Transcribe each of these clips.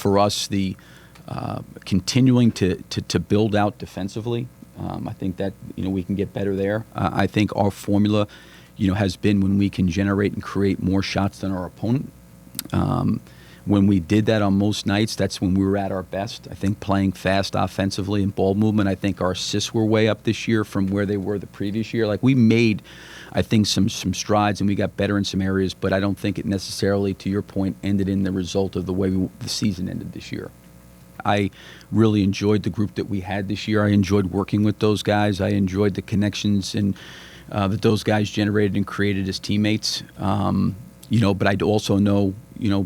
for us, the continuing to build out defensively. I think that we can get better there. I think our formula, has been when we can generate and create more shots than our opponent. When we did that on most nights, that's when we were at our best. I think playing fast offensively and ball movement, I think our assists were way up this year from where they were the previous year. Like, we made, I think, some strides, and we got better in some areas, but I don't think it necessarily, to your point, ended in the result of the way the season ended this year. I really enjoyed the group that we had this year. I enjoyed working with those guys. I enjoyed the connections and that those guys generated and created as teammates. But I'd also know,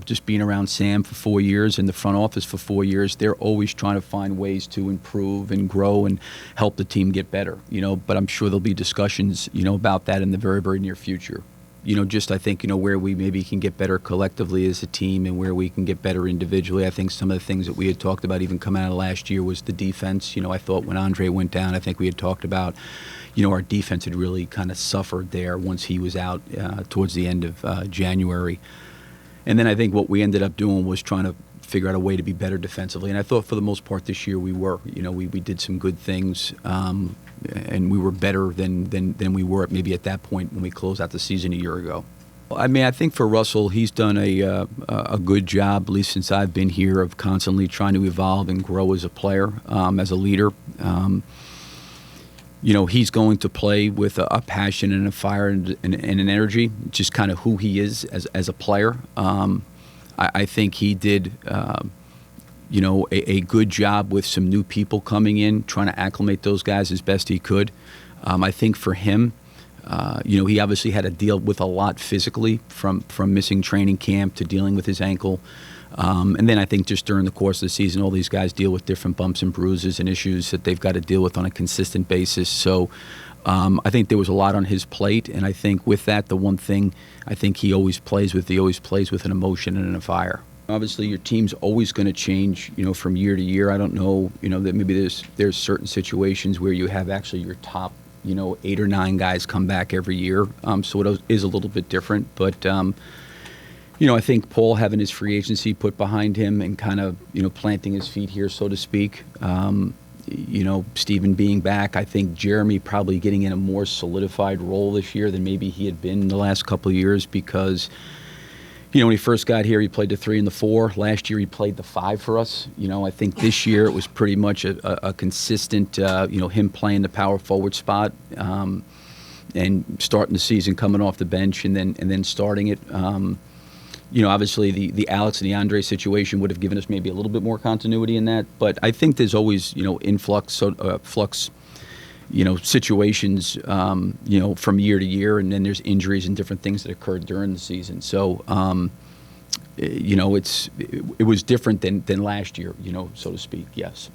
just being around Sam for 4 years and the front office for 4 years, they're always trying to find ways to improve and grow and help the team get better. But I'm sure there'll be discussions, about that in the very, very near future. I think, where we maybe can get better collectively as a team and where we can get better individually. I think some of the things that we had talked about even coming out of last year was the defense. I thought when Andre went down, I think we had talked about, our defense had really kind of suffered there once he was out towards the end of January. And then I think what we ended up doing was trying to figure out a way to be better defensively. And I thought for the most part this year we were. We did some good things. And we were better than we were maybe at that point when we closed out the season a year ago. I mean, I think for Russell, he's done a good job, at least since I've been here, of constantly trying to evolve and grow as a player, as a leader. He's going to play with a passion and a fire and an energy, just kind of who he is as a player. I think he did a good job with some new people coming in, trying to acclimate those guys as best he could. I think for him, he obviously had to deal with a lot physically from missing training camp to dealing with his ankle. And then I think just during the course of the season, all these guys deal with different bumps and bruises and issues that they've got to deal with on a consistent basis. So I think there was a lot on his plate. And I think with that, the one thing I think he always plays with an emotion and a fire. Obviously, your team's always going to change, from year to year. I don't know, that maybe there's certain situations where you have actually your top, 8 or 9 guys come back every year. So it is a little bit different. But, I think Paul having his free agency put behind him and kind of, planting his feet here, so to speak. Stephen being back, I think Jeremy probably getting in a more solidified role this year than maybe he had been in the last couple of years because when he first got here, he played the 3 and the 4. Last year, he played the 5 for us. I think this year it was pretty much a consistent, him playing the power forward spot and starting the season coming off the bench and then starting it. Obviously the Alex and the Andre situation would have given us maybe a little bit more continuity in that. But I think there's always, flux, situations, from year to year, and then there's injuries and different things that occurred during the season. So, it was different than last year, so to speak. Yes.